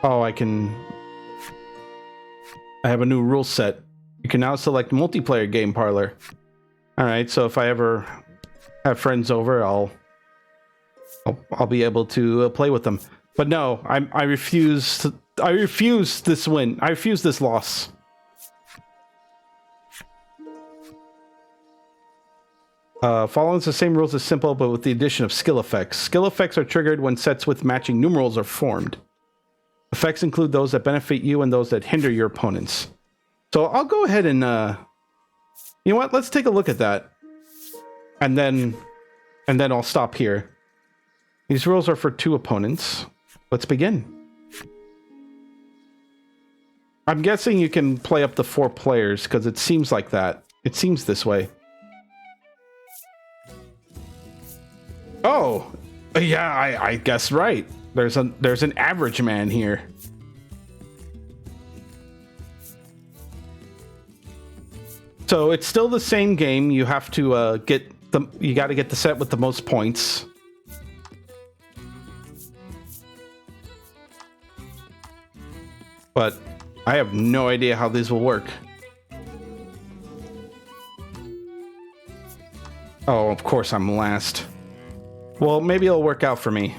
Oh, I have a new rule set. You can now select multiplayer game parlor. All right, so if I ever have friends over, I'll be able to play with them. But no, I refuse this win. I refuse this loss. Follows the same rules as simple, but with the addition of skill effects. Skill effects are triggered when sets with matching numerals are formed. Effects include those that benefit you and those that hinder your opponents. So I'll go ahead and you know what? Let's take a look at that, and then I'll stop here. These rules are for 2 opponents. Let's begin. I'm guessing you can play up to 4 players because it seems like that. It seems this way. Oh, yeah, I guess right. There's an average man here. So it's still the same game. You have to you got to get the set with the most points. But I have no idea how these will work. Oh, of course I'm last. Well, maybe it'll work out for me.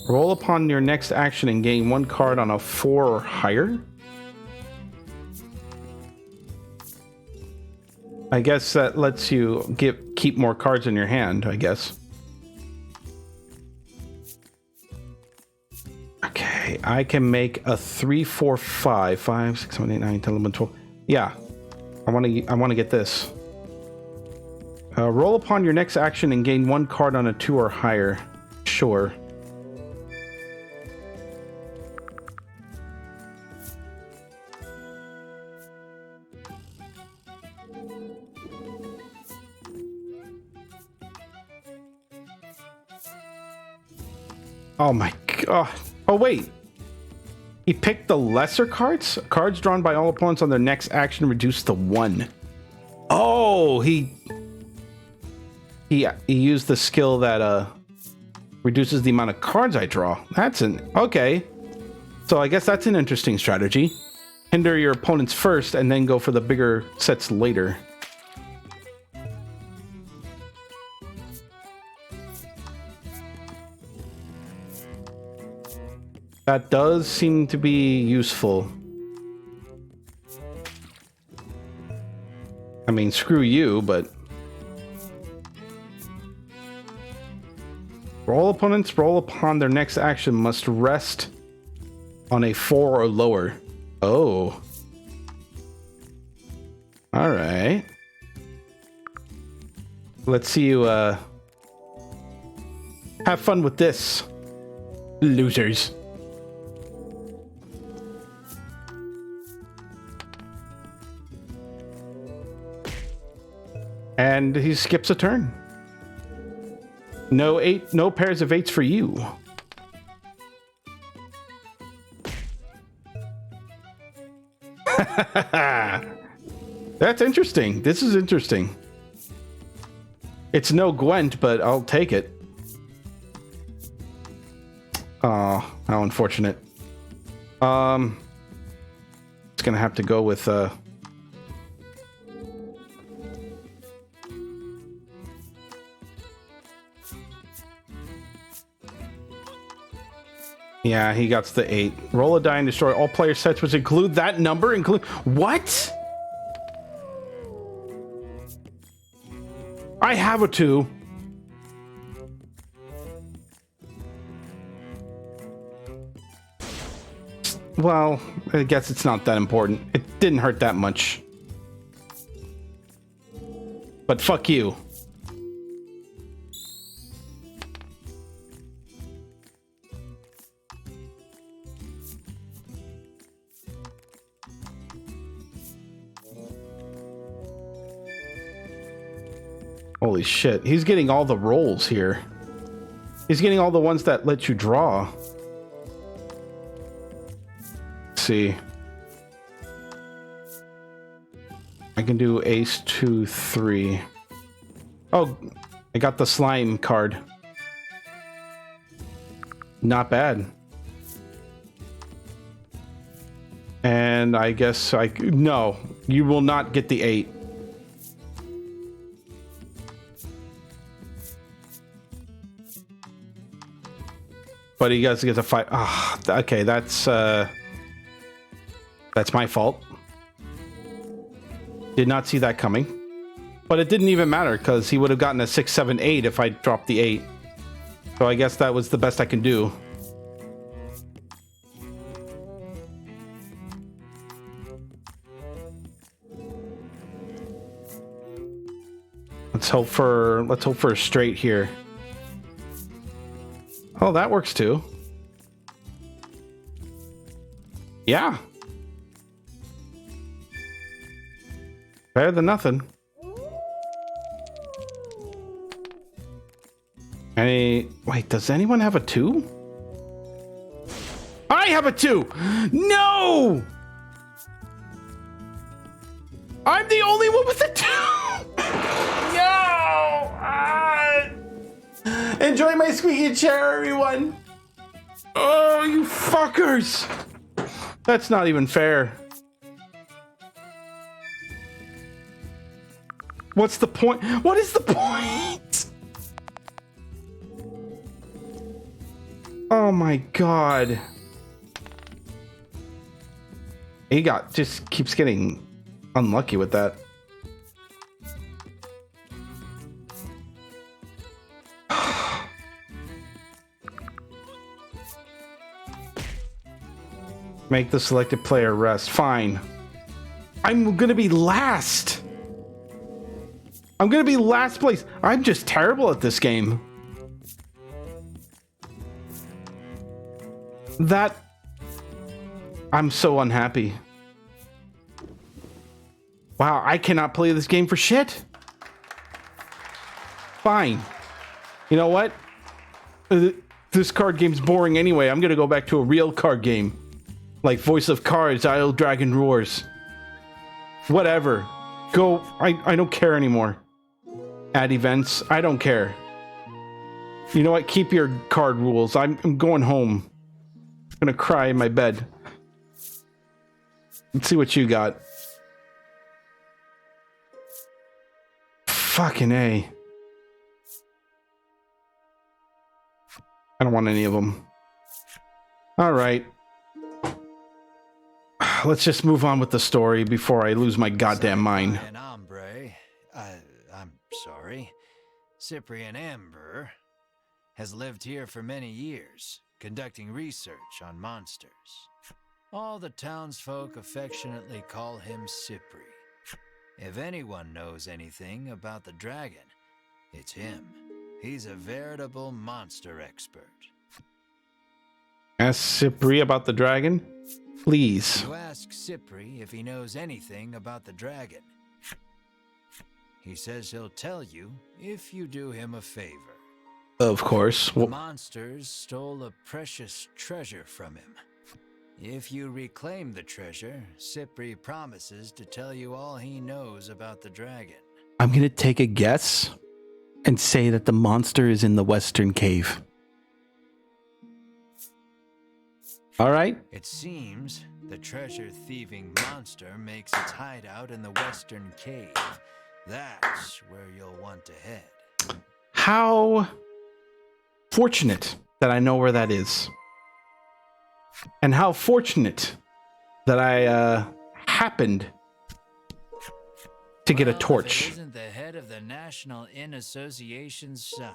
Roll upon your next action and gain 1 card on a 4 or higher. I guess that lets you keep more cards in your hand, I guess. Okay, I can make a 3, 4, 5, 5, 6, 7, 8, 9, 10, 11, 12. Yeah, I want to get this. Roll upon your next action and gain 1 card on a 2 or higher. Sure. Oh my god. Oh wait. He picked the lesser cards? Cards drawn by all opponents on their next action reduced to 1. Oh, he used the skill that reduces the amount of cards I draw. Okay. So I guess that's an interesting strategy. Hinder your opponents first and then go for the bigger sets later. That does seem to be useful. I mean, screw you, but... All opponents roll upon their next action must rest on a 4 or lower. Oh. Alright. Let's see you, have fun with this, losers. And he skips a turn. No pairs of 8s for you. That's interesting. This is interesting. It's no Gwent, but I'll take it. Oh, how unfortunate. It's gonna have to go with Yeah, he got the 8. Roll a die and destroy all player sets, which include that number. What? I have a 2. Well, I guess it's not that important. It didn't hurt that much. But fuck you. Holy shit, he's getting all the rolls here. He's getting all the ones that let you draw. Let's see. I can do ace 2, 3. Oh, I got the slime card. Not bad. And I guess no, you will not get the 8. But he gets a 5. Ah, okay, that's my fault. Did not see that coming. But it didn't even matter because he would have gotten a 6, 7, 8 if I dropped the 8. So I guess that was the best I can do. Let's hope for a straight here. Oh, that works too. Yeah. Better than nothing. Wait, does anyone have a 2? I have a 2! No! I'm the only one with a 2! No! Enjoy my squeaky chair, everyone! Oh, you fuckers! That's not even fair. What's the point? What is the point? Oh my god. He just keeps getting unlucky with that. Make the selected player rest. Fine. I'm gonna be last. I'm gonna be last place. I'm just terrible at this game. I'm so unhappy. Wow, I cannot play this game for shit. Fine. You know what? This card game's boring anyway. I'm gonna go back to a real card game. Like Voice of Cards, Isle Dragon Roars. Whatever. Go. I don't care anymore. Add events. I don't care. You know what? Keep your card rules. I'm going home. I'm gonna cry in my bed. Let's see what you got. Fucking A. I don't want any of them. All right. Let's just move on with the story before I lose my goddamn mind. I'm sorry. Cyprian Amber has lived here for many years, conducting research on monsters. All the townsfolk affectionately call him Cypri. If anyone knows anything about the dragon, it's him. He's a veritable monster expert. Ask Cypri about the dragon? Please. You ask Cypri if he knows anything about the dragon. He says he'll tell you if you do him a favor. Of course. The monsters stole a precious treasure from him. If you reclaim the treasure, Cypri promises to tell you all he knows about the dragon. I'm gonna take a guess and say that the monster is in the Western Cave. All right. It seems the treasure-thieving monster makes its hideout in the Western Cave. That's where you'll want to head. How fortunate that I know where that is. And how fortunate that I happened to get a torch. If it isn't the head of the National Inn Association's son,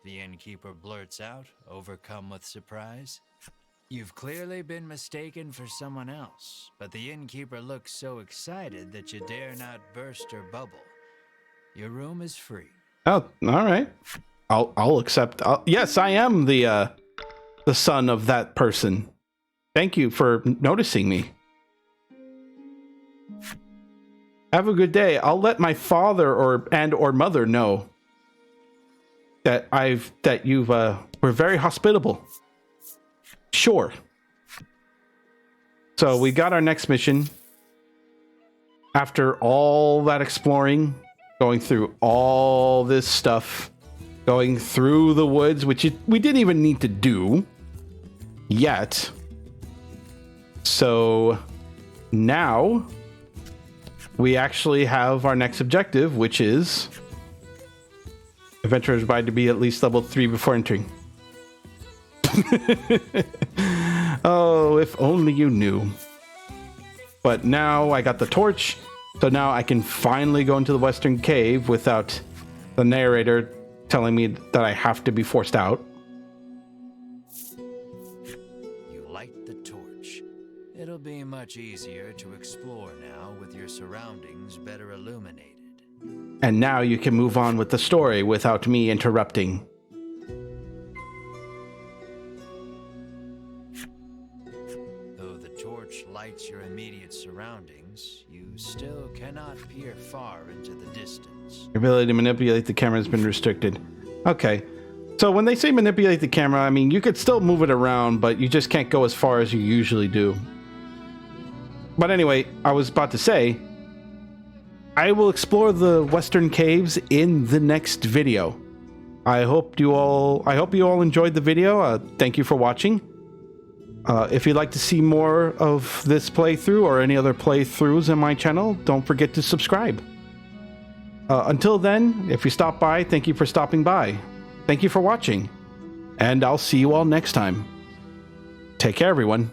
the innkeeper blurts out, overcome with surprise. You've clearly been mistaken for someone else, but the innkeeper looks so excited that you dare not burst her bubble. Your room is free. Oh, all right. I'll accept. Yes, I am the son of that person. Thank you for noticing me. Have a good day. I'll let my father or mother know that you've were very hospitable. Sure. So we got our next mission. After all that exploring, going through all this stuff, going through the woods, which we didn't even need to do yet. So now we actually have our next objective, which is adventurers required to be at least level 3 before entering. Oh, if only you knew. But now I got the torch, so now I can finally go into the western cave without the narrator telling me that I have to be forced out. You light the torch. It'll be much easier to explore now with your surroundings better illuminated. And now you can move on with the story without me interrupting. Though the torch lights your immediate surroundings, you still cannot peer far into the distance. Your ability to manipulate the camera has been restricted. Okay. So when they say manipulate the camera, I mean, you could still move it around, but you just can't go as far as you usually do. But anyway, I was about to say, I will explore the western caves in the next video. I hope you all enjoyed the video. Thank you for watching. If you'd like to see more of this playthrough or any other playthroughs in my channel, don't forget to subscribe. Until then, if you stop by, thank you for stopping by. Thank you for watching, and I'll see you all next time. Take care, everyone.